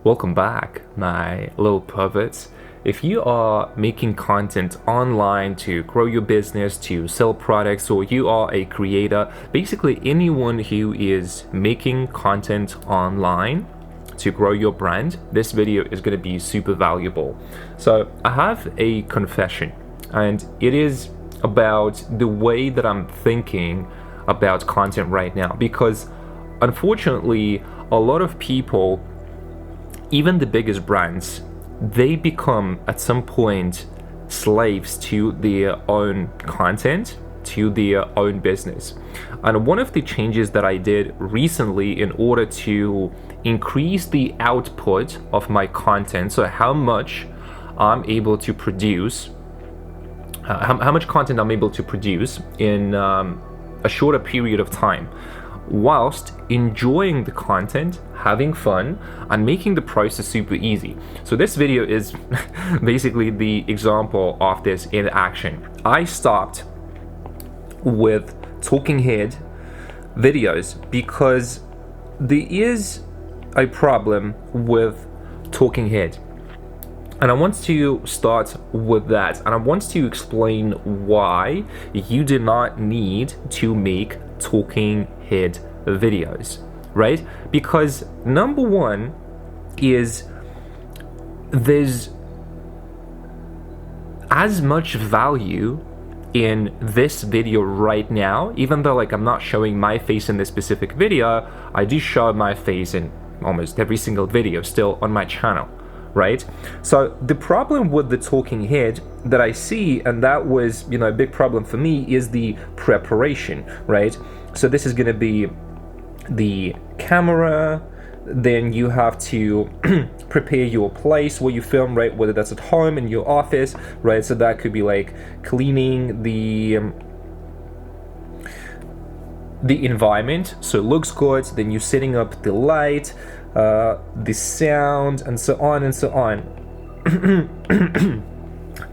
Welcome back, my little perverts. If you are making content online to grow your business, to sell products, or you are a creator, basically anyone who is making content online to grow your brand, this video is going to be super valuable. So I have a confession, and it is about the way that I'm thinking about content right now, because unfortunately, a lot of people, even the biggest brands, they become at some point slaves to their own content, to their own business. And one of the changes that I did recently in order to increase the output of my content, so how much I'm able to produce, how much content I'm able to produce in a shorter period of time, whilst enjoying the content, having fun, and making the process super easy. So this video is basically the example of this in action. I stopped with talking head videos because there is a problem with talking head. And I want to start with that, and I want to explain why you do not need to make talking head videos, right? Because number one is there's as much value in this video right now, even though I'm not showing my face in this specific video, I do show my face in almost every single video still on my channel, right? So the problem with the talking head that I see, and that was a big problem for me, is the preparation, right? So this is going to be the camera, then you have to prepare your place where you film, right? Whether that's at home, in your office, right? So that could be cleaning the environment so it looks good, then you're setting up the light, the sound, and so on and so on.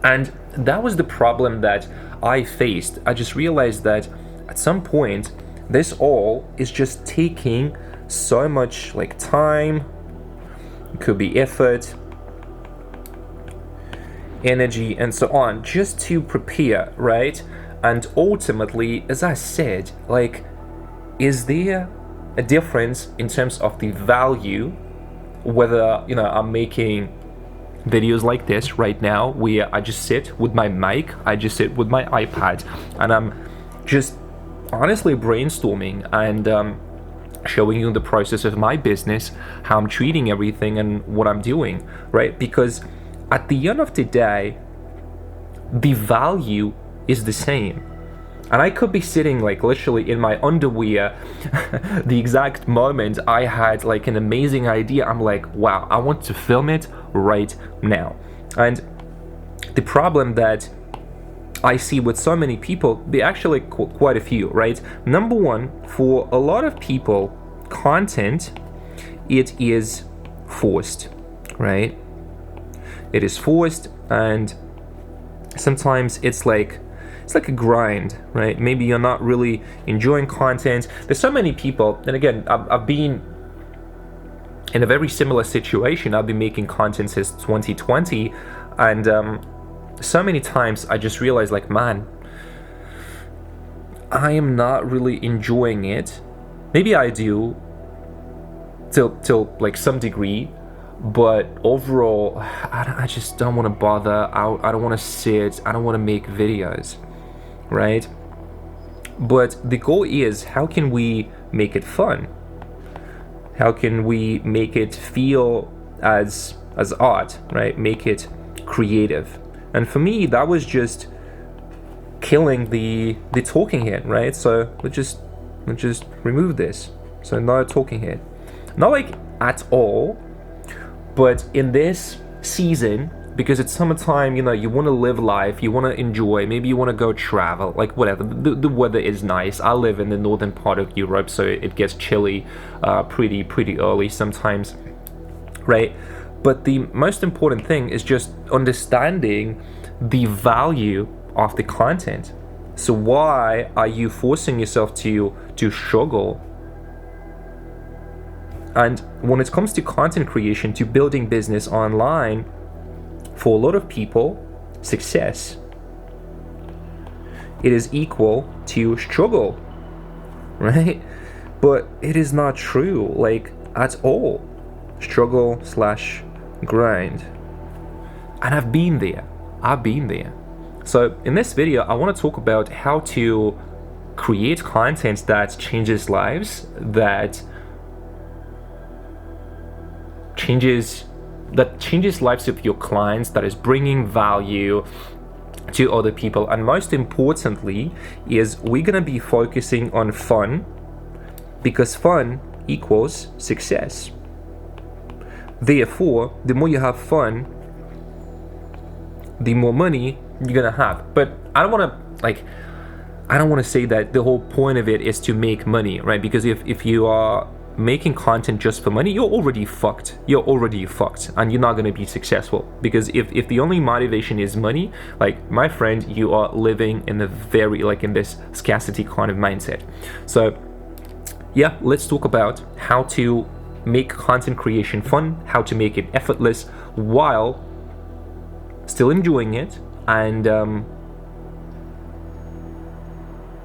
And that was the problem that I faced. I just realized that at some point this all is just taking so much time. It could be effort, energy, and so on, just to prepare, right? And ultimately, as I said, is there a difference in terms of the value, whether I'm making videos like this right now where I just sit with my mic, I just sit with my iPad, and I'm just honestly brainstorming and showing you the process of my business, how I'm treating everything and what I'm doing, right? Because at the end of the day, the value is the same. And I could be sitting literally in my underwear the exact moment I had an amazing idea. I'm wow, I want to film it right now. And the problem that I see with so many people, they actually quite a few, right? Number one, for a lot of people, content, it is forced, right? It is forced, and sometimes it's like a grind, right? Maybe you're not really enjoying content. There's so many people, and again, I've been in a very similar situation. I've been making content since 2020, and so many times I just realized man, I am not really enjoying it. Maybe I do till some degree, but overall I just don't want to bother. I don't want to sit, I don't want to make videos, right? But the goal is, how can we make it fun? How can we make it feel as art, right? Make it creative. And for me, that was just killing the talking head, right? So let's just remove this. So no talking head, not at all. But in this season, because it's summertime, you want to live life, you want to enjoy, maybe you want to go travel, whatever. The weather is nice. I live in the northern part of Europe, so it gets chilly pretty early sometimes, right? But the most important thing is just understanding the value of the content. So why are you forcing yourself to struggle And when it comes to content creation, to building business online, for a lot of people, success, it is equal to struggle, right? But it is not true, like, at all. Struggle slash grind. And I've been there. So in this video, I want to talk about how to create content that changes lives, that changes lives of your clients, that is bringing value to other people. And most importantly is we're going to be focusing on fun, because fun equals success. Therefore, the more you have fun, the more money you're gonna have. But I don't want to say that the whole point of it is to make money, right? Because if you are making content just for money, you're already fucked, and you're not going to be successful. Because if the only motivation is money, like, my friend, you are living in in this scarcity kind of mindset. So yeah, let's talk about how to make content creation fun, how to make it effortless while still enjoying it, and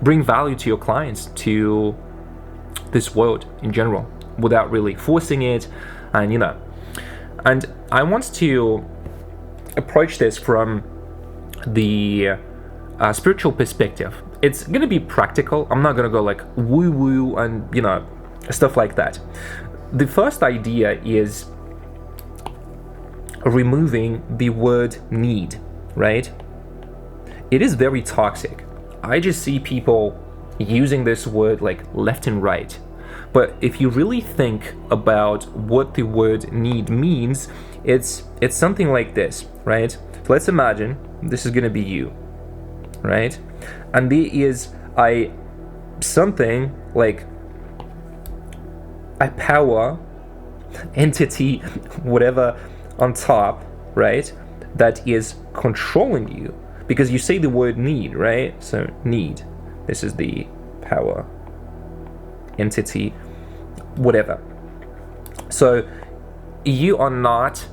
bring value to your clients, to this world in general, without really forcing it. And and I want to approach this from the spiritual perspective. It's gonna be practical. I'm not gonna go like woo woo and stuff like that. The first idea is removing the word need, right? It is very toxic. I just see people using this word like left and right. But if you really think about what the word need means, it's something like this, right? So let's imagine this is gonna be you, right? And there is something like a power, entity, whatever, on top, right? That is controlling you, because you say the word need, right? So need, this is the power, entity, whatever. So you are not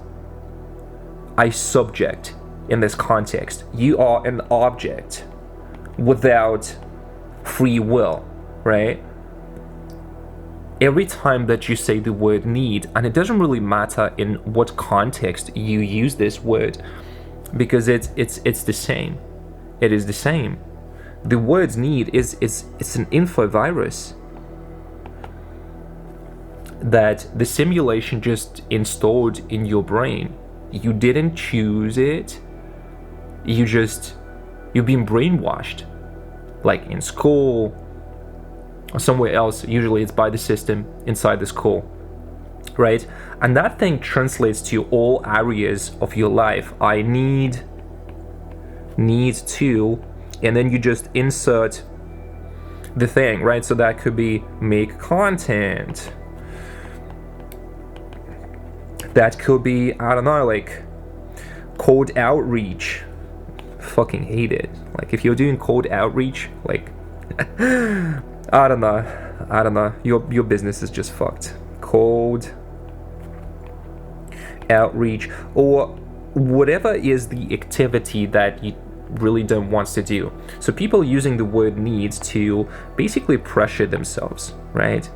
a subject in this context. You are an object without free will, right? Every time that you say the word need, and it doesn't really matter in what context you use this word, because it's the same. It is the same. The word need it's an info virus that the simulation just installed in your brain. You didn't choose it. You've been brainwashed, like in school or somewhere else. Usually it's by the system inside the school, right? And that thing translates to all areas of your life. I need to, and then you just insert the thing, right? So that could be make content. That could be, I don't know, like cold outreach. Fucking hate it. Like, if you're doing cold outreach, like I don't know. Your business is just fucked. Cold outreach, or whatever is the activity that you really don't want to do. So people using the word needs to basically pressure themselves, right?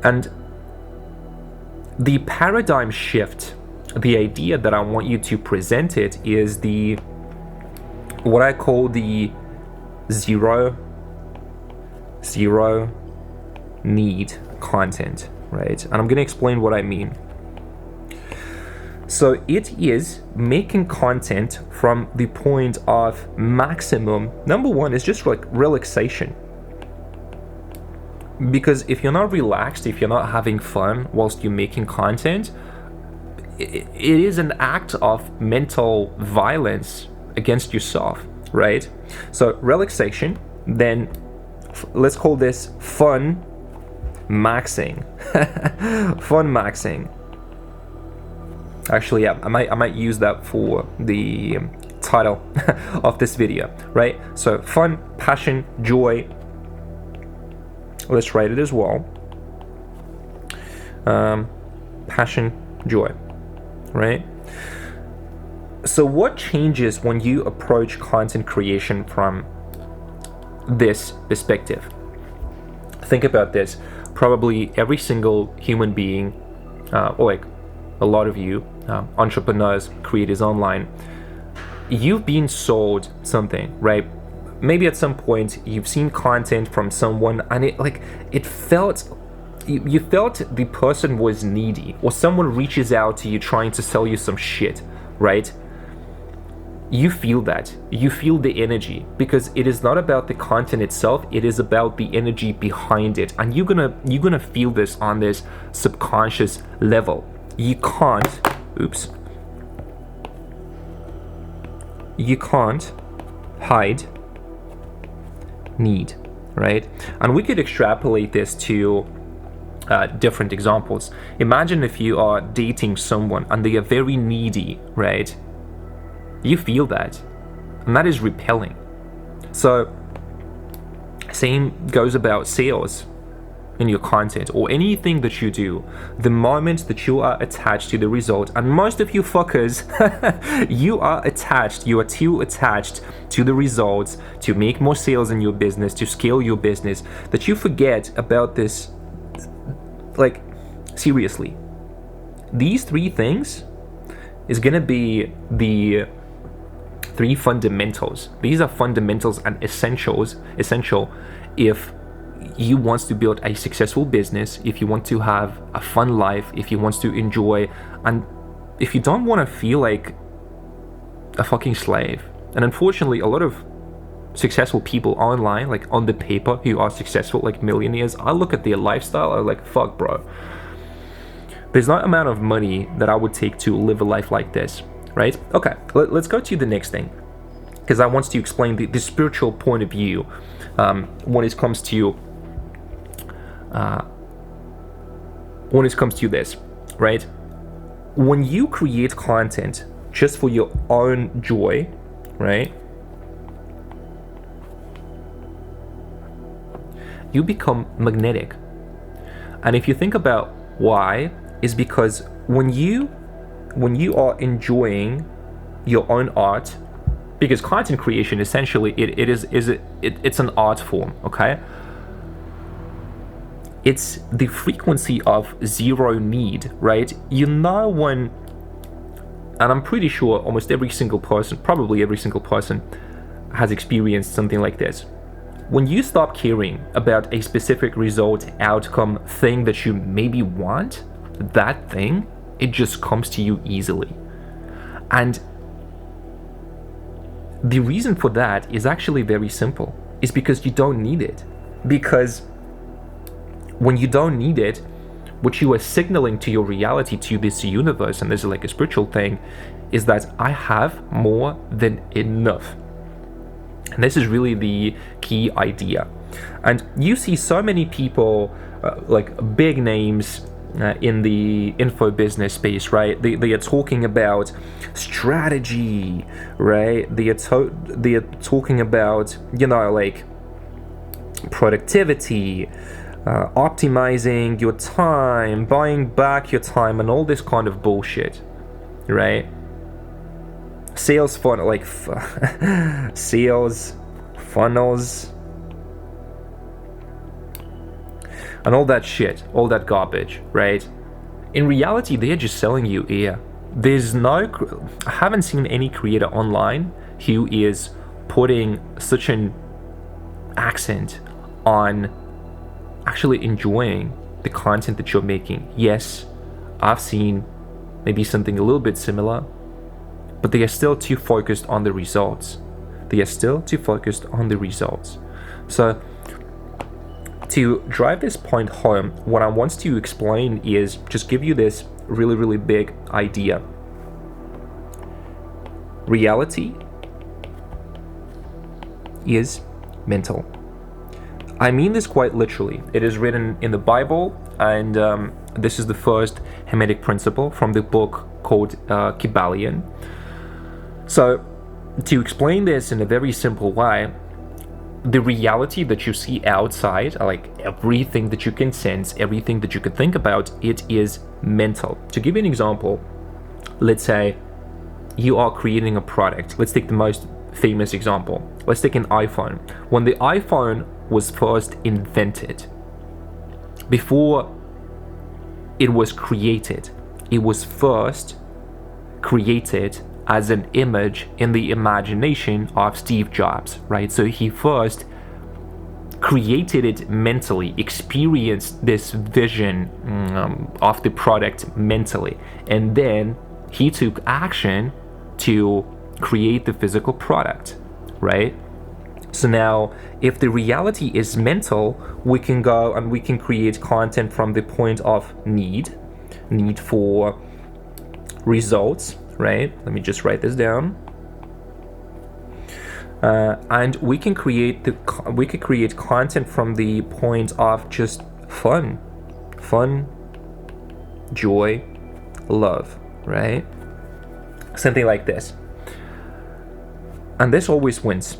And the paradigm shift, the idea that I want you to present it, is what I call the zero need content, right? And I'm going to explain what I mean. So it is making content from the point of maximum. Number one is just like relaxation. Because if you're not relaxed, if you're not having fun whilst you're making content, it is an act of mental violence against yourself, right? So relaxation, then let's call this fun maxing. Fun maxing. Actually, yeah, I might use that for the title of this video, right? So fun, passion, joy, Let's write it as well. Passion, joy, right? So what changes when you approach content creation from this perspective? Think about this. Probably every single human being, or like a lot of you, entrepreneurs, creators online, you've been sold something, right? Maybe at some point you've seen content from someone and it felt, you felt the person was needy, or someone reaches out to you trying to sell you some shit, right? You feel that. You feel the energy, because it is not about the content itself, it is about the energy behind it. And you're gonna feel this on this subconscious level. You can't hide need, right? And we could extrapolate this to different examples. Imagine if you are dating someone and they are very needy, right? You feel that, and that is repelling. So same goes about sales in your content or anything that you do. The moment that you are attached to the result, and most of you fuckers you are too attached to the results, to make more sales in your business, to scale your business, that you forget about this. Like, seriously, these three things is gonna be the three fundamentals. These are fundamentals and essential if you want to build a successful business, if you want to have a fun life, if you want to enjoy, and if you don't want to feel like a fucking slave. And unfortunately, a lot of successful people online, like on the paper, who are successful, like millionaires, I look at their lifestyle, I'm like, fuck, bro. There's no amount of money that I would take to live a life like this, right? Okay, let's go to the next thing, because I want to explain the spiritual point of view when it comes to this, right? When you create content just for your own joy, right, you become magnetic. And if you think about why, is because when you are enjoying your own art, because content creation essentially it's an art form, okay? It's the frequency of zero need, right? You know, when, and I'm pretty sure almost every single person, probably every single person, has experienced something like this. When you stop caring about a specific result, outcome, thing that you maybe want, that thing, it just comes to you easily. And the reason for that is actually very simple. It's because you don't need it. Because when you don't need it, what you are signaling to your reality, to this universe, and this is like a spiritual thing, is that I have more than enough. And this is really the key idea. And you see so many people, like big names in the info business space, right? They are talking about strategy, right? They are talking about, you know, like productivity, optimizing your time, buying back your time, and all this kind of bullshit, right? Sales funnel, like sales funnels, and all that shit, all that garbage, right? In reality, they're just selling you air. I haven't seen any creator online who is putting such an accent on actually enjoying the content that you're making. Yes, I've seen maybe something a little bit similar, but they are still too focused on the results. So to drive this point home, what I want to explain is just give you this really, really big idea. Reality is mental. I mean this quite literally. It is written in the Bible, and this is the first Hermetic principle from the book called Kybalion. So, to explain this in a very simple way, the reality that you see outside, like everything that you can sense, everything that you can think about, it is mental. To give you an example, let's say you are creating a product. Let's take the most famous example. Let's take an iPhone. When the iPhone was first invented, before it was created, it was first created as an image in the imagination of Steve Jobs, right? So he first created it mentally, experienced this vision of the product mentally, and then he took action to create the physical product, right? So now, if the reality is mental, we can go and we can create content from the point of need for results, right? Let me just write this down. And we can create content from the point of just fun, joy, love, right? Something like this. And this always wins.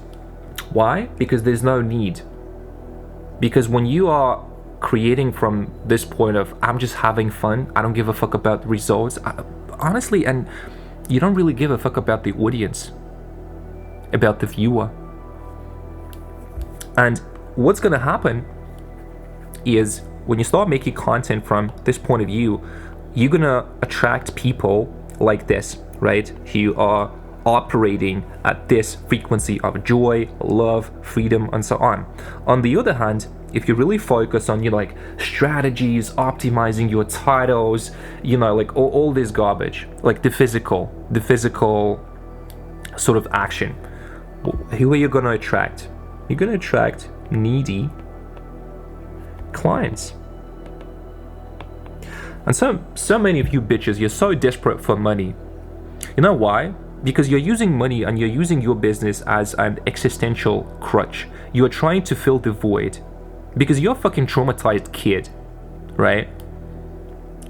Why? Because there's no need. Because when you are creating from this point of I'm just having fun, I don't give a fuck about results, honestly, and you don't really give a fuck about the audience, about the viewer. And what's gonna happen is when you start making content from this point of view, you're gonna attract people like this, right? Who are operating at this frequency of joy, love, freedom, and so on. On the other hand, if you really focus on like strategies, optimizing your titles, like all this garbage, like the physical sort of action, who are you gonna attract? You're gonna attract needy clients. And so many of you bitches, you're so desperate for money. You know why? Because you're using money and you're using your business as an existential crutch. You're trying to fill the void because you're a fucking traumatized kid, right?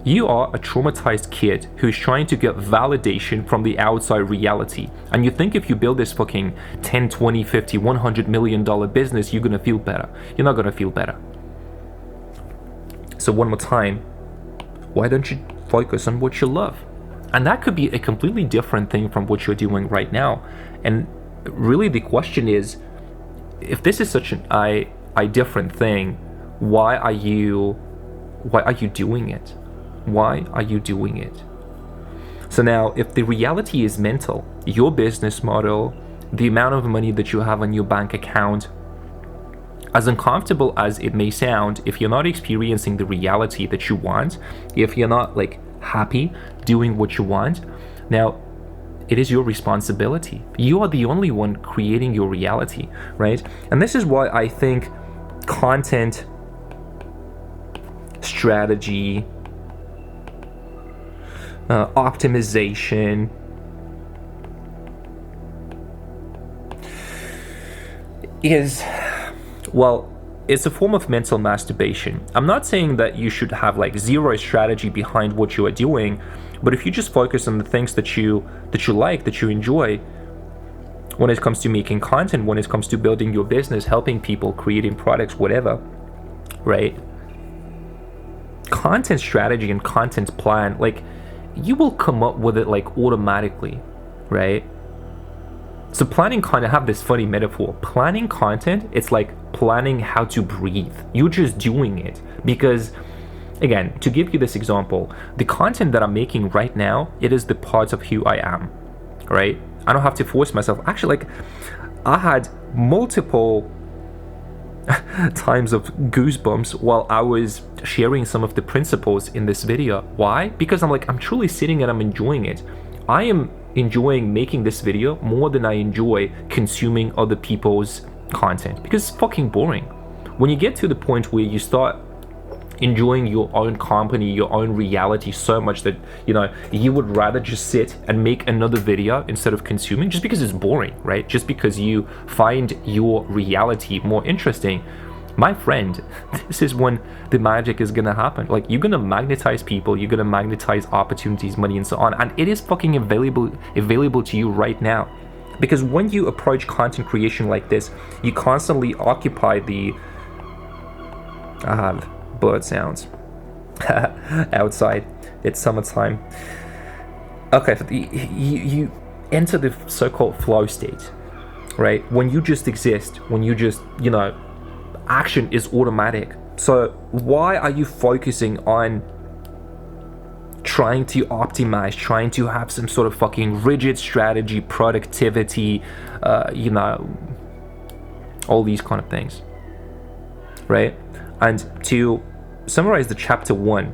You are a traumatized kid who's trying to get validation from the outside reality. And you think if you build this fucking 10, 20, 50, $100 million business, you're gonna feel better. You're not gonna feel better. So one more time, why don't you focus on what you love? And that could be a completely different thing from what you're doing right now. And really the question is, if this is such a different thing, why are you doing it? Why are you doing it? So now, if the reality is mental, your business model, the amount of money that you have on your bank account, as uncomfortable as it may sound, if you're not experiencing the reality that you want, if you're not like happy doing what you want, now it is your responsibility. You are the only one creating your reality, right? And this is why I think content strategy, optimization is, well, it's a form of mental masturbation. I'm not saying that you should have like zero strategy behind what you are doing, but if you just focus on the things that you like, that you enjoy, when it comes to making content, when it comes to building your business, helping people, creating products, whatever, right? Content strategy and content plan, like you will come up with it like automatically, right? So planning content, I have this funny metaphor. Planning content, it's like planning how to breathe. You're just doing it. Because, again, to give you this example, the content that I'm making right now, it is the part of who I am, right? I don't have to force myself. Actually, like, I had multiple times of goosebumps while I was sharing some of the principles in this video. Why? Because I'm truly sitting and I'm enjoying it. I am enjoying making this video more than I enjoy consuming other people's content, because it's fucking boring. When you get to the point where you start enjoying your own company, your own reality so much that you would rather just sit and make another video instead of consuming, just because it's boring, right? Just because you find your reality more interesting. My friend, this is when the magic is gonna happen. Like, you're gonna magnetize people, you're gonna magnetize opportunities, money, and so on, and it is fucking available to you right now. Because when you approach content creation like this, you constantly occupy the... I have bird sounds outside. It's summertime. Okay, you enter the so-called flow state, right? When you just exist, when you just, action is automatic. So why are you focusing on trying to optimize, trying to have some sort of fucking rigid strategy, productivity, all these kind of things, right? And to summarize the chapter 1,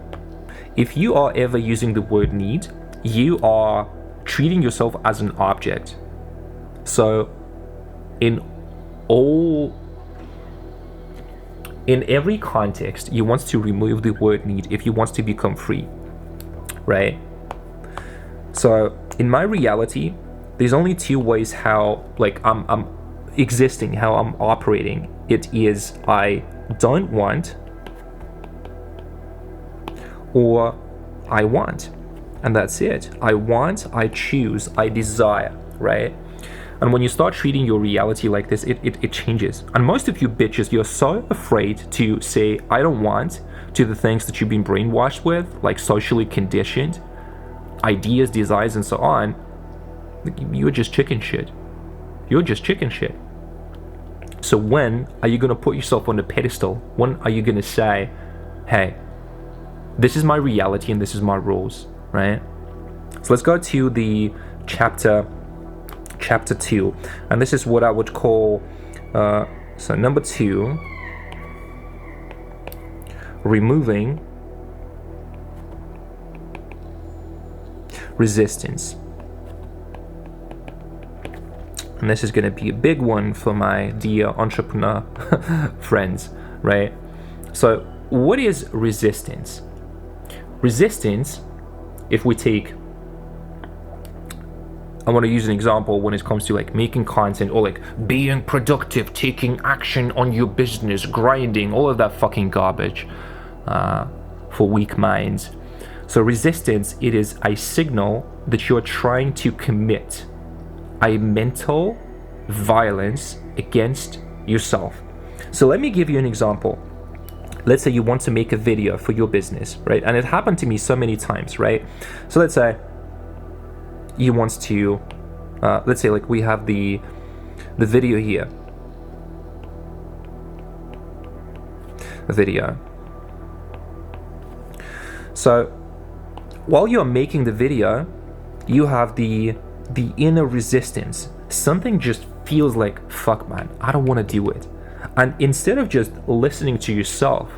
if you are ever using the word need, you are treating yourself as an object. So in every context, you want to remove the word need if you want to become free, right? So in my reality, there's only two ways how I'm existing, how I'm operating. It is I don't want, or I want, and that's it. I want, I choose, I desire, right? And when you start treating your reality like this, it changes. And most of you bitches, you're so afraid to say I don't want to the things that you've been brainwashed with, like socially conditioned ideas, desires, and so on. You're just chicken shit. You're just chicken shit. So when are you going to put yourself on the pedestal? When are you going to say, hey, this is my reality and this is my rules, right? So let's go to the chapter 2, and this is what I would call so number 2, removing resistance. And this is going to be a big one for my dear entrepreneur friends, right? So what is resistance? Resistance, if we take, I want to use an example when it comes to making content, or being productive, taking action on your business, grinding, all of that fucking garbage for weak minds. So resistance, it is a signal that you're trying to commit a mental violence against yourself. So let me give you an example. Let's say you want to make a video for your business, right? And it happened to me so many times, right? So let's say you want to, let's say we have the video here. A video. So while you're making the video, you have the inner resistance. Something just feels like, fuck man, I don't want to do it. And instead of just listening to yourself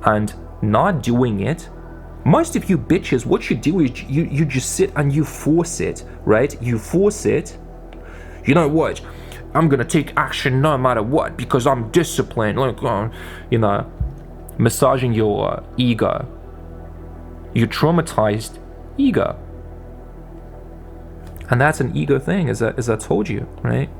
and not doing it, most of you bitches, what you do is you just sit and you force it, right? You force it. You know what? I'm gonna take action no matter what because I'm disciplined. Massaging your ego. You traumatized ego. And that's an ego thing, as I told you, right?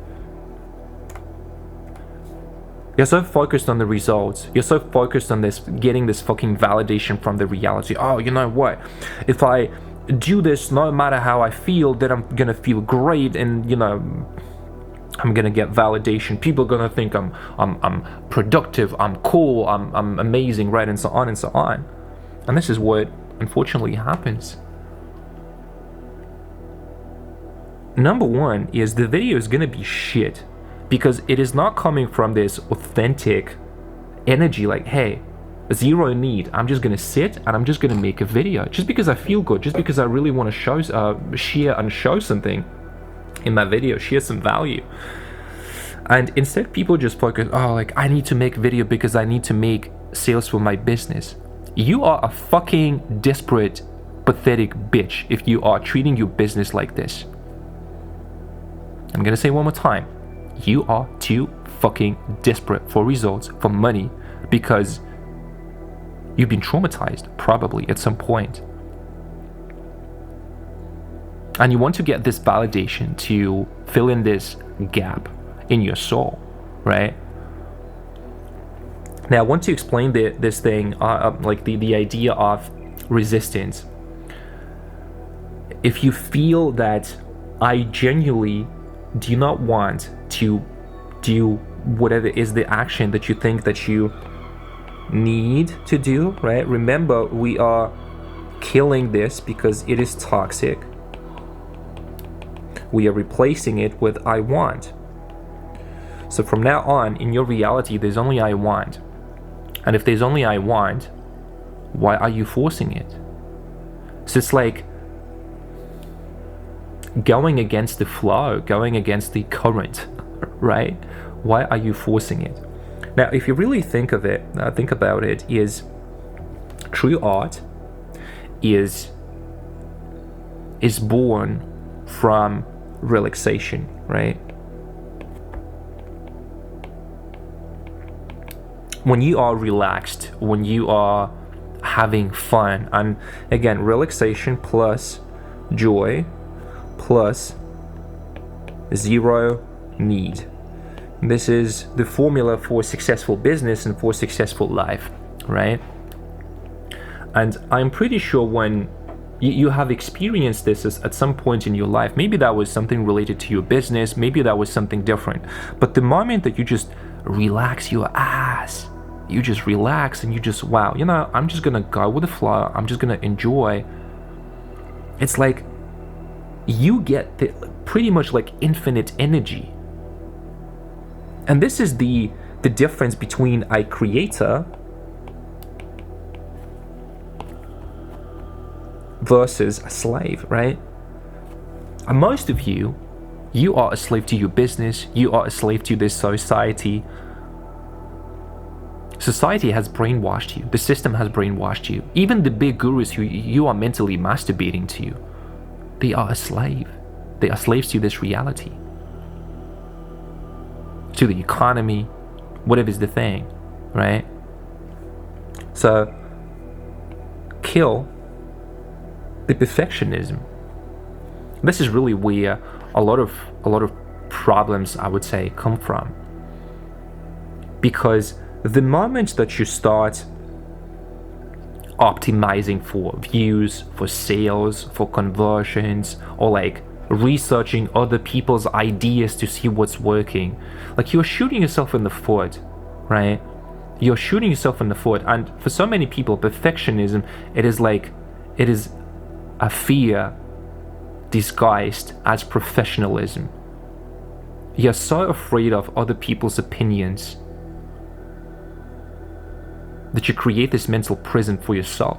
You're so focused on the results. You're so focused on getting this fucking validation from the reality. Oh, you know what? If I do this, no matter how I feel, then I'm gonna feel great, and I'm gonna get validation. People are gonna think I'm productive, I'm cool, I'm amazing, right? And so on and so on. And this is what unfortunately happens. Number one is the video is gonna be shit because it is not coming from this authentic energy hey, zero need. I'm just gonna sit and I'm just gonna make a video just because I feel good, just because I really want to share and show something in my video, share some value. And instead people just focus, I need to make a video because I need to make sales for my business. You are a fucking desperate, pathetic bitch if you are treating your business like this. I'm gonna say one more time. You are too fucking desperate for results, for money, because you've been traumatized probably at some point. And you want to get this validation to fill in this gap in your soul, right? Now I want to explain this thing, the idea of resistance. If you feel that I genuinely do you not want to do whatever is the action that you think that you need to do, right? Remember, we are killing this because it is toxic. We are replacing it with I want. So from now on, in your reality, there's only I want. And if there's only I want, why are you forcing it? So it's like going against the flow, going against the current, right? Why are you forcing it? Now, if you really think of it, think about it, is true art is born from relaxation, right? When you are relaxed, when you are having fun, and again, relaxation plus joy plus zero need. This is the formula for successful business and for successful life, right? And I'm pretty sure when you have experienced this at some point in your life, maybe that was something related to your business, maybe that was something different. But the moment that you just relax your ass, you just relax and you just, wow, you know, I'm just gonna go with the flow, I'm just gonna enjoy. It's like you get pretty much like infinite energy. And this is the difference between a creator versus a slave, right? And most of you are a slave to your business, you are a slave to this society. Society has brainwashed you, the system has brainwashed you. Even the big gurus who you are mentally masturbating to, they are a slave. They are slaves to this reality, to the economy, whatever's the thing, right? So kill the perfectionism. This is really where a lot of problems, I would say, come from. Because the moment that you start optimizing for views, for sales, for conversions, or like researching other people's ideas to see what's working, like you're shooting yourself in the foot, right? You're shooting yourself in the foot. And for so many people, perfectionism, it is a fear disguised as professionalism. You're so afraid of other people's opinions that you create this mental prison for yourself.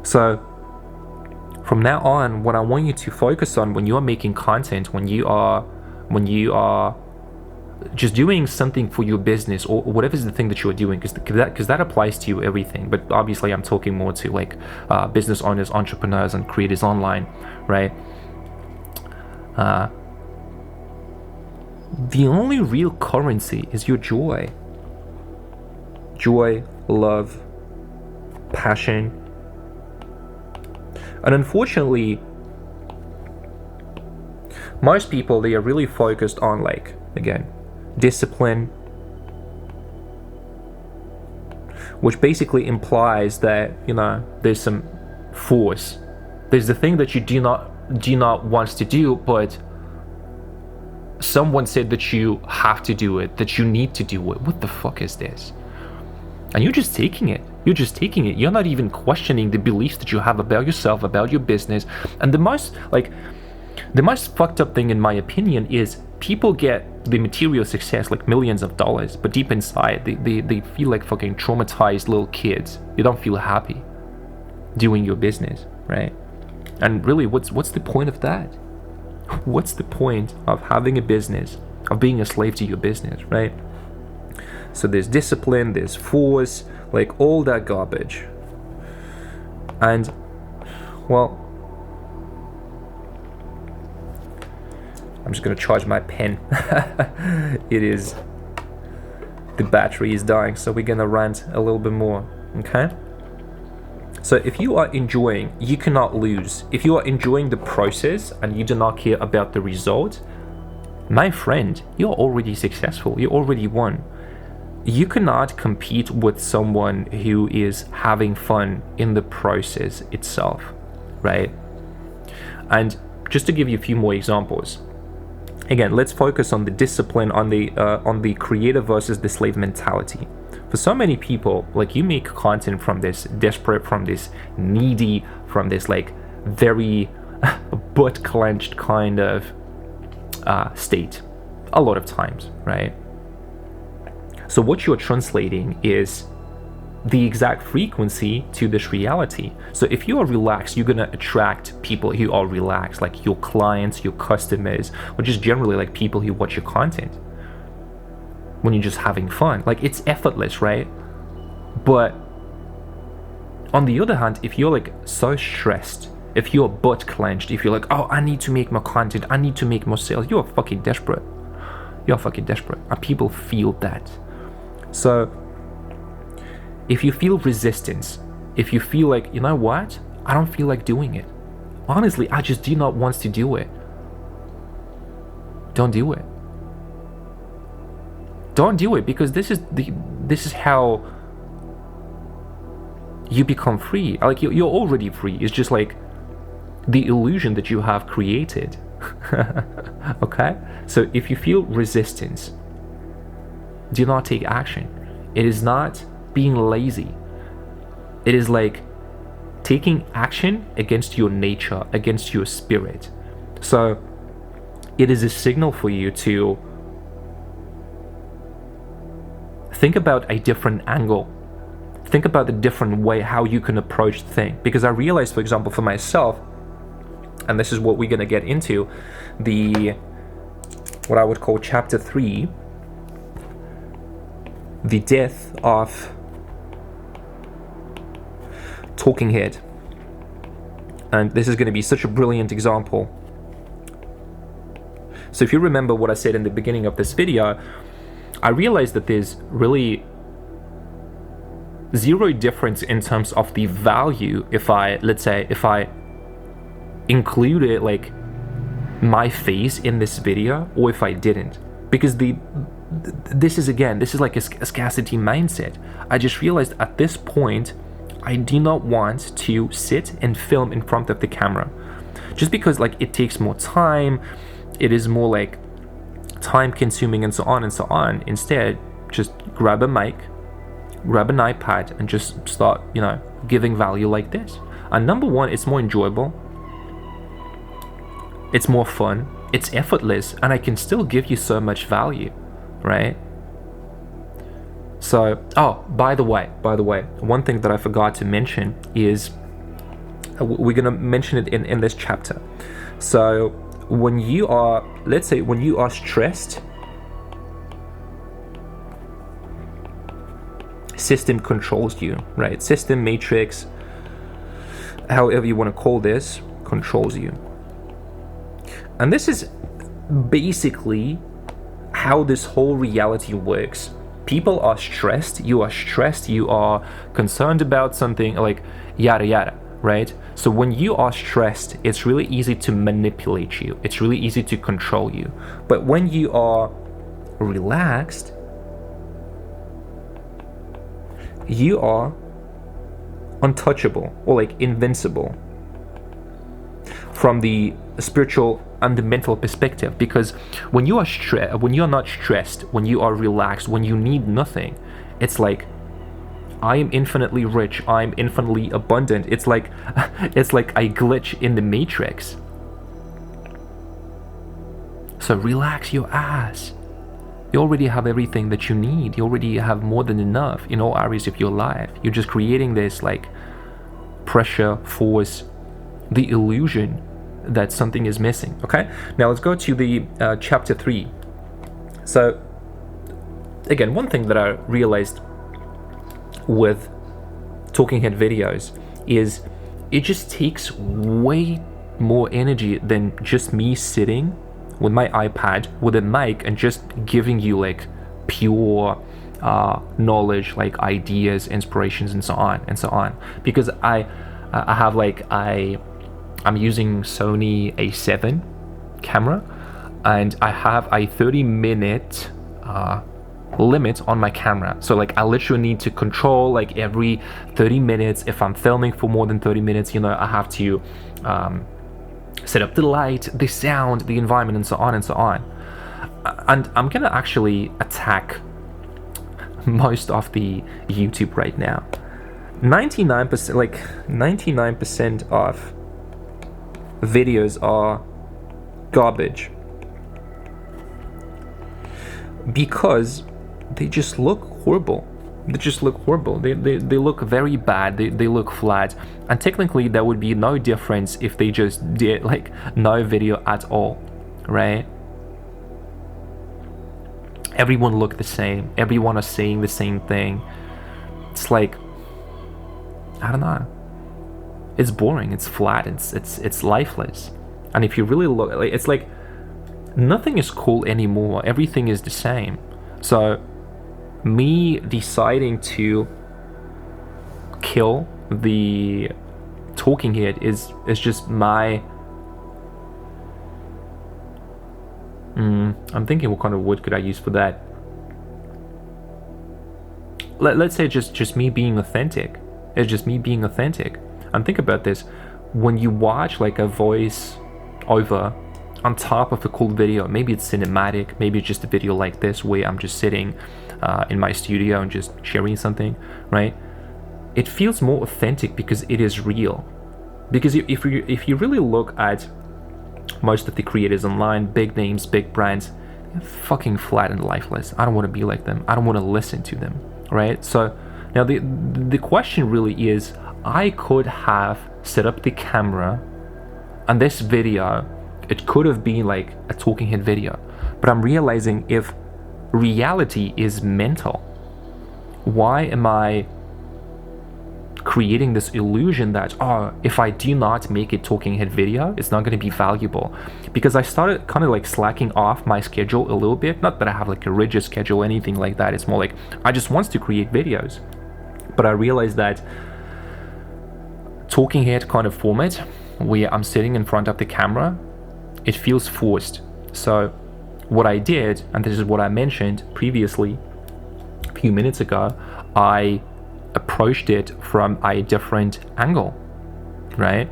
So from now on, what I want you to focus on when you are making content, when you are just doing something for your business or whatever is the thing that you're doing, because that applies to you, everything. But obviously I'm talking more to like business owners, entrepreneurs, and creators online, right? The only real currency is your joy. Joy, love, passion. And unfortunately, most people, they are really focused on, like, again, discipline, which basically implies that, you know, there's some force. There's the thing that you do not want to do, but someone said that you have to do it, that you need to do it. What the fuck is this? And you're just taking it. You're not even questioning the beliefs that you have about yourself, about your business. And the most fucked up thing, in my opinion, is people get the material success, like millions of dollars, but deep inside, they feel like fucking traumatized little kids. You don't feel happy doing your business, right? And really, what's the point of that? What's the point of having a business, of being a slave to your business, right? So there's discipline, there's force, like all that garbage. And, well, I'm just gonna charge my pen. The battery is dying, so we're gonna rant a little bit more, okay? So if you are enjoying, you cannot lose. If you are enjoying the process and you do not care about the result, my friend, you're already successful, you already won. You cannot compete with someone who is having fun in the process itself, right? And just to give you a few more examples, again, let's focus on the discipline, on the creator versus the slave mentality. For so many people, like, you make content from this desperate, from this needy, from this like very butt clenched kind of state a lot of times, right? So what you're translating is the exact frequency to this reality. So if you are relaxed, you're gonna attract people who are relaxed, like your clients, your customers, or just generally like people who watch your content when you're just having fun. Like, it's effortless, right? But on the other hand, if you're like so stressed, if you're butt clenched, if you're like, oh, I need to make more content, I need to make more sales, you're fucking desperate. You're fucking desperate. And people feel that. So if you feel resistance, if you feel like, you know what, I don't feel like doing it, honestly, I just do not want to do it, don't do it. Don't do it, because this is how you become free. Like, you're already free. It's just like the illusion that you have created. Okay? So if you feel resistance, do not take action. It is not being lazy. It is like taking action against your nature, against your spirit. So it is a signal for you to think about a different angle. Think about a different way how you can approach the thing. Because I realized, for example, for myself, and this is what we're going to get into, what I would call chapter 3, the death of Talking Head. And this is going to be such a brilliant example. So if you remember what I said in the beginning of this video, I realized that there's really zero difference in terms of the value if I included like my face in this video or if I didn't, because this is like a scarcity mindset. I just realized at this point I do not want to sit and film in front of the camera, just because like it takes more time, it is more like time consuming and so on and so on. Instead, just grab a mic, grab an iPad, and just start, giving value like this. And number one, it's more enjoyable, it's more fun, it's effortless, and I can still give you so much value, right? So, by the way, one thing that I forgot to mention is, we're gonna mention it in this chapter. So when you are, let's say, when you are stressed, system controls you, right? System, matrix, however you want to call this, controls you. And this is basically how this whole reality works. People are stressed, you are concerned about something, like yada yada, right? So when you are stressed, it's really easy to manipulate you, it's really easy to control you. But when you are relaxed, you are untouchable, or like invincible from the spiritual and the mental perspective. Because when you are when you're not stressed, when you are relaxed, when you need nothing, it's like, I am infinitely rich, I'm infinitely abundant. It's like a glitch in the matrix. So relax your ass. You already have everything that you need. You already have more than enough in all areas of your life. You're just creating this like pressure, force, the illusion that something is missing. Okay, now let's go to the chapter 3. So again, one thing that I realized with Talking Head videos is it just takes way more energy than just me sitting with my iPad with a mic and just giving you like pure knowledge, like ideas, inspirations, and so on. Because I have like I'm using Sony A7 camera, and I have a 30-minute limit on my camera. So like I literally need to control like every 30 minutes. If I'm filming for more than 30 minutes, I have to set up the light, the sound, the environment, and so on and so on. and I'm gonna actually attack most of the YouTube right now. 99%, like 99% of videos are garbage because they just look horrible. They just look horrible. They look very bad. They look flat. And technically there would be no difference if they just did like no video at all, right? Everyone look the same. Everyone is saying the same thing. It's like, I don't know. It's boring. It's flat. It's lifeless. And if you really look, it's like nothing is cool anymore. Everything is the same. So me deciding to kill the talking head is just my I'm thinking what kind of wood could I use for that. Let's say just me being authentic. It's just me being authentic. And think about this, when you watch like a voice over on top of a cool video, maybe it's cinematic, maybe it's just a video like this where I'm just sitting in my studio and just sharing something, right? It feels more authentic because it is real. Because if you really look at most of the creators online, big names, big brands, they're fucking flat and lifeless. I don't want to be like them. I don't want to listen to them, right? So now the question really is, I could have set up the camera and this video, it could have been like a talking head video, but I'm realizing if reality is mental, why am I creating this illusion that, oh, if I do not make a talking head video, it's not going to be valuable? Because I started kind of like slacking off my schedule a little bit. Not that I have like a rigid schedule or anything like that. It's more like I just want to create videos. But I realized that talking head kind of format where I'm sitting in front of the camera, it feels forced. So what I did, and this is what I mentioned previously a few minutes ago, I approached it from a different angle, right?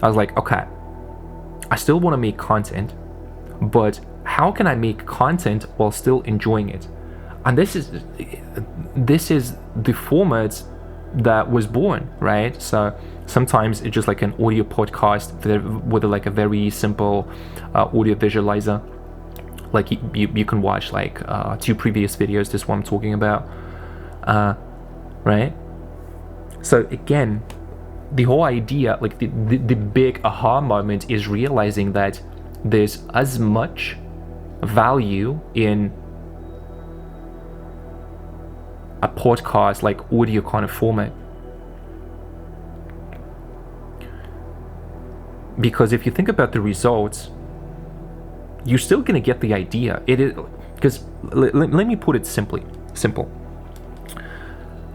I was like, okay, I still want to make content, but how can I make content while still enjoying it? And this is the format that was born, right? So sometimes it's just like an audio podcast with like a very simple audio visualizer. Like you can watch like 2 previous videos, this one I'm talking about, right? So again, the whole idea, like the big aha moment is realizing that there's as much value in a podcast like audio kind of format. Because if you think about the results, you're still gonna get the idea. It is because let me put it simple.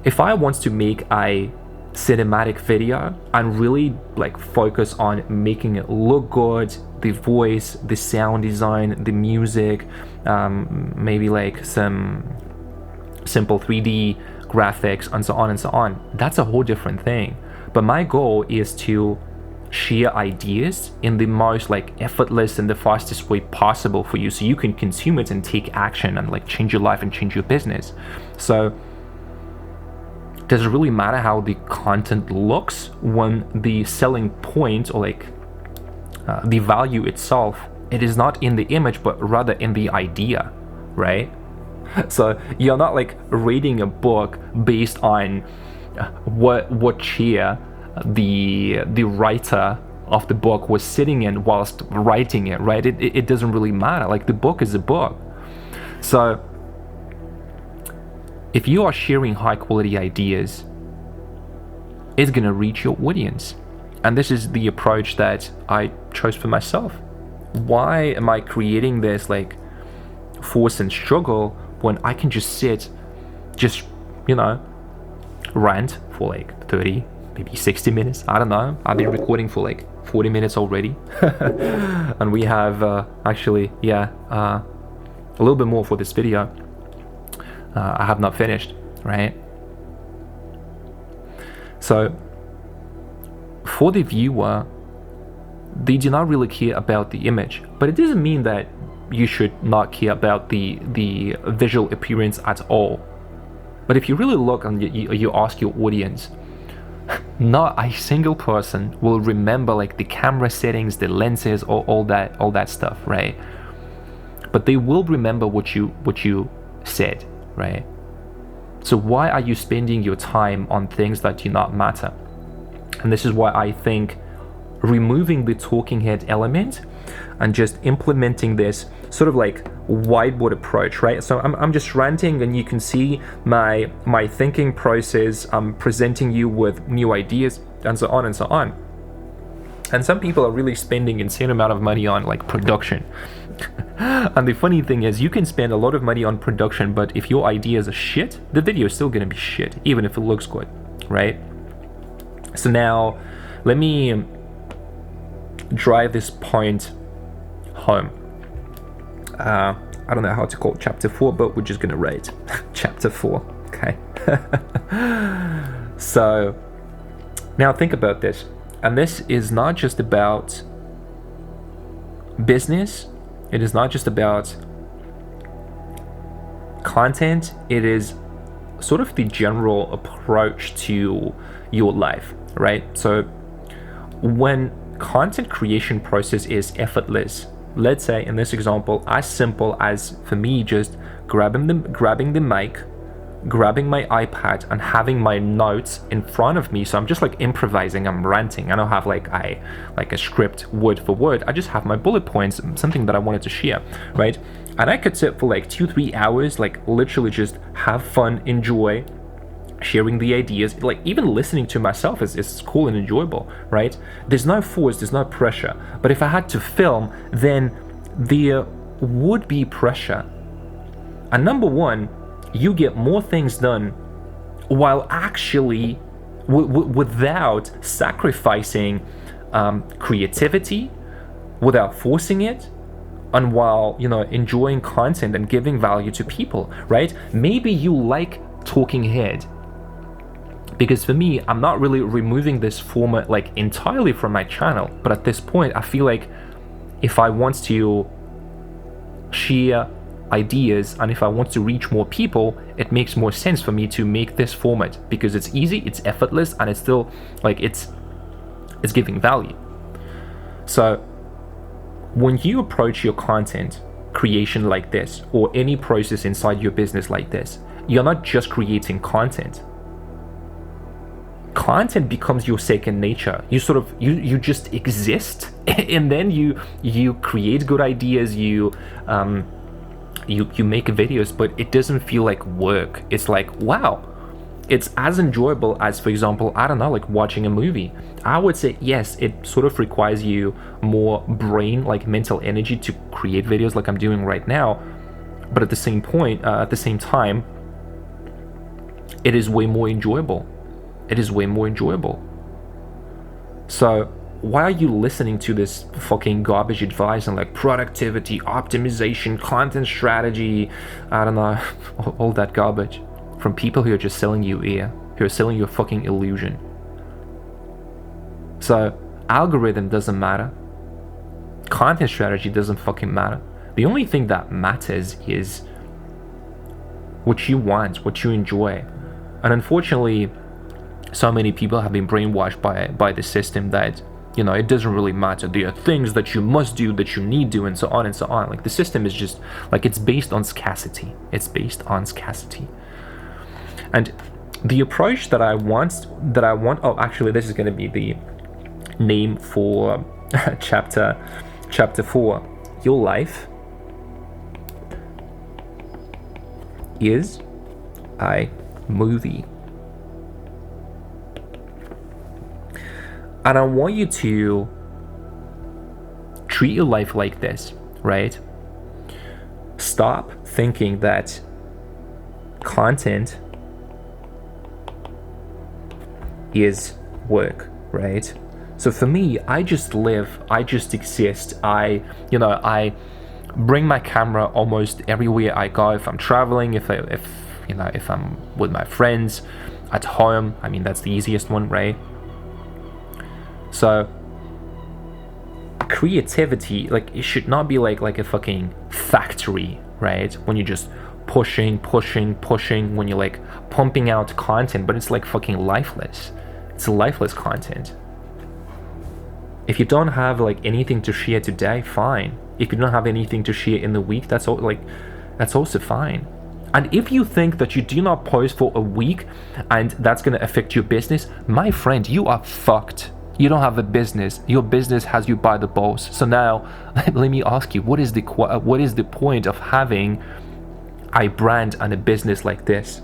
If I want to make a cinematic video and really like focus on making it look good, the voice, the sound design, the music, maybe like some simple 3D graphics and so on, that's a whole different thing. But my goal is to share ideas in the most like effortless and the fastest way possible for you, so you can consume it and take action and like change your life and change your business. So does it really matter how the content looks when the selling point or like the value itself, it is not in the image but rather in the idea, right? So you're not like reading a book based on what chair the writer of the book was sitting in whilst writing it, right? It doesn't really matter. Like the book is a book. So if you are sharing high quality ideas, it's gonna reach your audience. And this is the approach that I chose for myself. Why am I creating this like force and struggle when I can just sit, just, you know, rant for like 30, maybe 60 minutes? I don't know. I've been recording for like 40 minutes already. And we have actually, a little bit more for this video. I have not finished, right? So for the viewer, they do not really care about the image, but it doesn't mean that you should not care about the visual appearance at all. But if you really look and you ask your audience, not a single person will remember like the camera settings, the lenses, all that stuff, right? But they will remember what you said, right? So why are you spending your time on things that do not matter? And this is why I think removing the talking head element and just implementing this sort of like whiteboard approach, right? So I'm just ranting, and you can see my thinking process. I'm presenting you with new ideas and so on and so on. And some people are really spending insane amount of money on like production. And the funny thing is, you can spend a lot of money on production, but if your ideas are shit, the video is still gonna be shit, even if it looks good, right? So now let me drive this point home. I don't know how to call chapter 4, but we're just gonna rate chapter 4, okay? So now think about this, and this is not just about business, it is not just about content, it is sort of the general approach to your life, right? So when content creation process is effortless, let's say in this example, as simple as for me just grabbing the mic, grabbing my iPad and having my notes in front of me. So I'm just like improvising, I'm ranting. I don't have like a script word for word. I just have my bullet points, something that I wanted to share, right? And I could sit for like 2-3 hours, like literally just have fun, enjoy sharing the ideas. Like even listening to myself is cool and enjoyable, right? There's no force, there's no pressure. But if I had to film, then there would be pressure. And number one, you get more things done while actually without sacrificing creativity, without forcing it, and while enjoying content and giving value to people, right? Maybe you like talking head, because for me, I'm not really removing this format like entirely from my channel, but at this point I feel like if I want to share ideas and if I want to reach more people, it makes more sense for me to make this format, because it's easy, it's effortless, and it's still like it's giving value. So when you approach your content creation like this, or any process inside your business like this, you're not just creating content. Content becomes your second nature. You sort of you just exist, and then you create good ideas, you make videos, but it doesn't feel like work. It's like, wow, it's as enjoyable as, for example, I don't know, like watching a movie. I would say yes, it sort of requires you more brain, like mental energy to create videos like I'm doing right now, but at the same time, it is way more enjoyable. It is way more enjoyable. So why are you listening to this fucking garbage advice and like productivity, optimization, content strategy, I don't know, all that garbage from people who are just selling you air, who are selling you a fucking illusion? So algorithm doesn't matter. Content strategy doesn't fucking matter. The only thing that matters is what you want, what you enjoy. And unfortunately, so many people have been brainwashed by the system that it doesn't really matter. There are things that you must do, that you need to, and so on and so on. Like the system is just like, it's based on scarcity. It's based on scarcity. And the approach that I want, oh, actually, this is going to be the name for chapter 4. Your life is a movie. And I want you to treat your life like this, right? Stop thinking that content is work, right? So for me, I just live, I just exist. I bring my camera almost everywhere I go. If I'm traveling, if I'm with my friends, at home, I mean, that's the easiest one, right? So creativity, like, it should not be like a fucking factory, right? When you're just pushing, when you're like pumping out content, but it's like fucking lifeless. It's lifeless content. If you don't have like anything to share today, fine. If you don't have anything to share in the week, that's also fine. And if you think that you do not post for a week and that's going to affect your business, my friend, you are fucked. You don't have a business. Your business has you by the balls. So now, let me ask you, what is the point of having a brand and a business like this?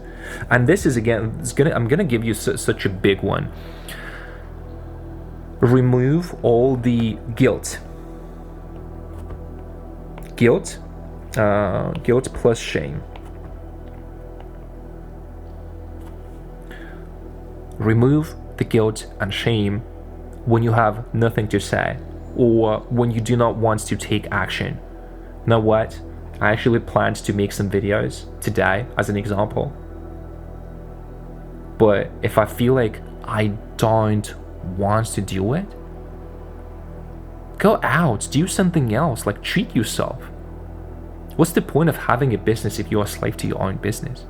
And this is, again, I'm gonna give you such a big one. Remove all the guilt plus shame. Remove the guilt and shame when you have nothing to say, or when you do not want to take action. You know what? I actually planned to make some videos today as an example. But if I feel like I don't want to do it, go out, do something else, like treat yourself. What's the point of having a business if you're a slave to your own business?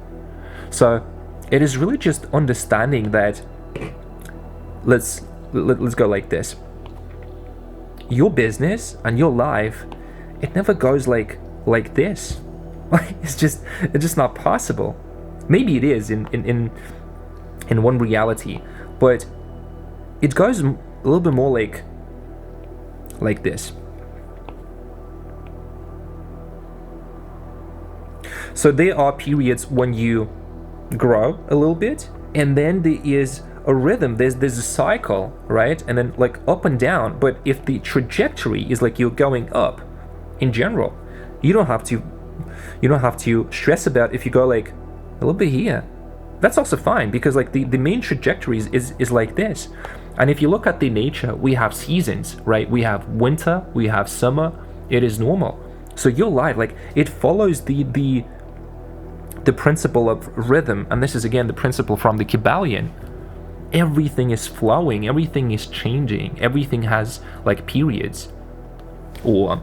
So it is really just understanding that let's go like this. Your business and your life, it never goes like this. Like it's just not possible. Maybe it is in one reality, but it goes a little bit more like this. So there are periods when you grow a little bit, and then there is a rhythm, there's a cycle, right? And then like up and down. But if the trajectory is like you're going up in general, you don't have to stress about if you go like a little bit here. That's also fine, because like the main trajectory is like this. And if you look at the nature, we have seasons, right? We have winter, we have summer. It is normal. So your life, like, it follows the principle of rhythm. And this is again the principle from the Kybalion. Everything is flowing, everything is changing, everything has like periods, or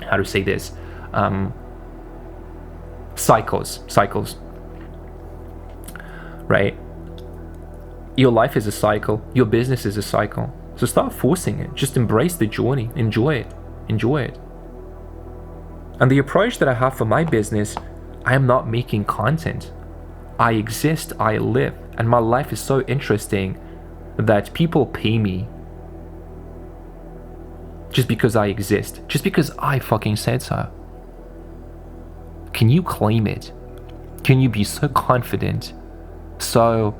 how to say this, cycles, right? Your life is a cycle, your business is a cycle. So start forcing it. Just embrace the journey, enjoy it. And the approach that I have for my business, I am not making content. I exist, I live, and my life is so interesting that people pay me just because I exist, just because I fucking said so. Can you claim it? Can you be so confident? So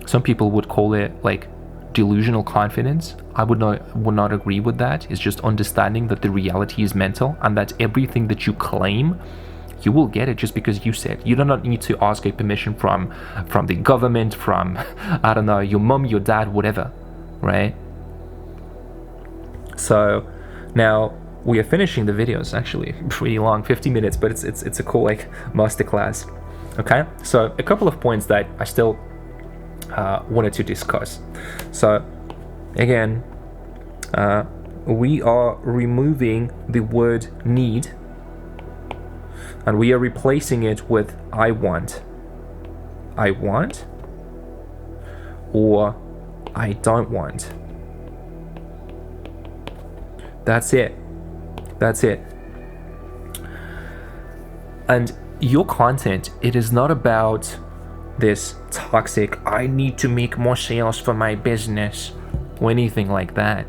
some people would call it like delusional confidence. I would not agree with that. It's just understanding that the reality is mental, and that everything that you claim, you will get it just because you said. You do not need to ask a permission from the government, from, I don't know, your mom, your dad, whatever, right? So now we are finishing the videos, actually pretty long, 50 minutes, but it's a cool like masterclass. Okay, so a couple of points that I still wanted to discuss. So again, we are removing the word need, and we are replacing it with I want, or I don't want. That's it. And your content, it is not about this toxic, I need to make more sales for my business, or anything like that.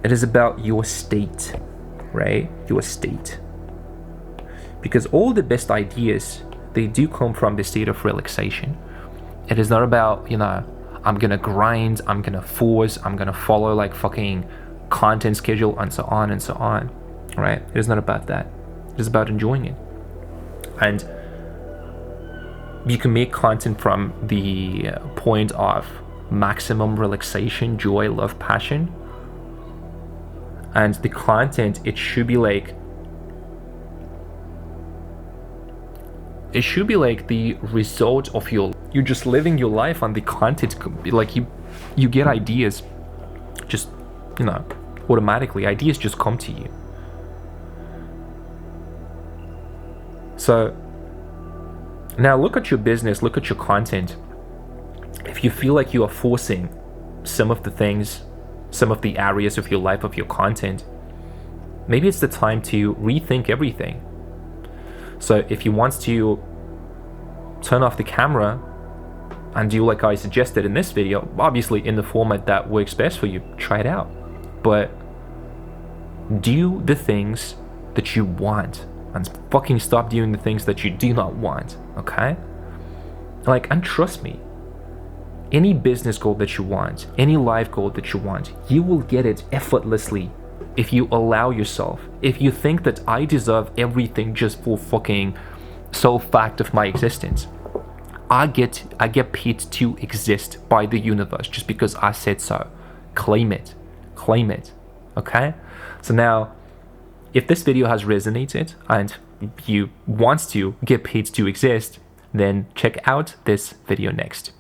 It is about your state, right? Your state. Because all the best ideas, they do come from the state of relaxation. It is not about, I'm gonna grind, I'm gonna force, I'm gonna follow like fucking content schedule and so on, right? It is not about that. It is about enjoying it. And you can make content from the point of maximum relaxation, joy, love, passion. And the content, it should be like the result of you're just living your life, and the content, like you get ideas just automatically. Ideas just come to you. So now look at your business, look at your content. If you feel like you are forcing some of the things, some of the areas of your life, of your content, maybe it's the time to rethink everything. So if you want to turn off the camera and do like I suggested in this video, obviously in the format that works best for you, try it out. But do the things that you want and fucking stop doing the things that you do not want, okay? And trust me, any business goal that you want, any life goal that you want, you will get it effortlessly if you allow yourself. If you think that I deserve everything just for fucking sole fact of my existence, I get paid to exist by the universe just because I said so. Claim it, okay? So now, if this video has resonated and you want to get paid to exist, then check out this video next.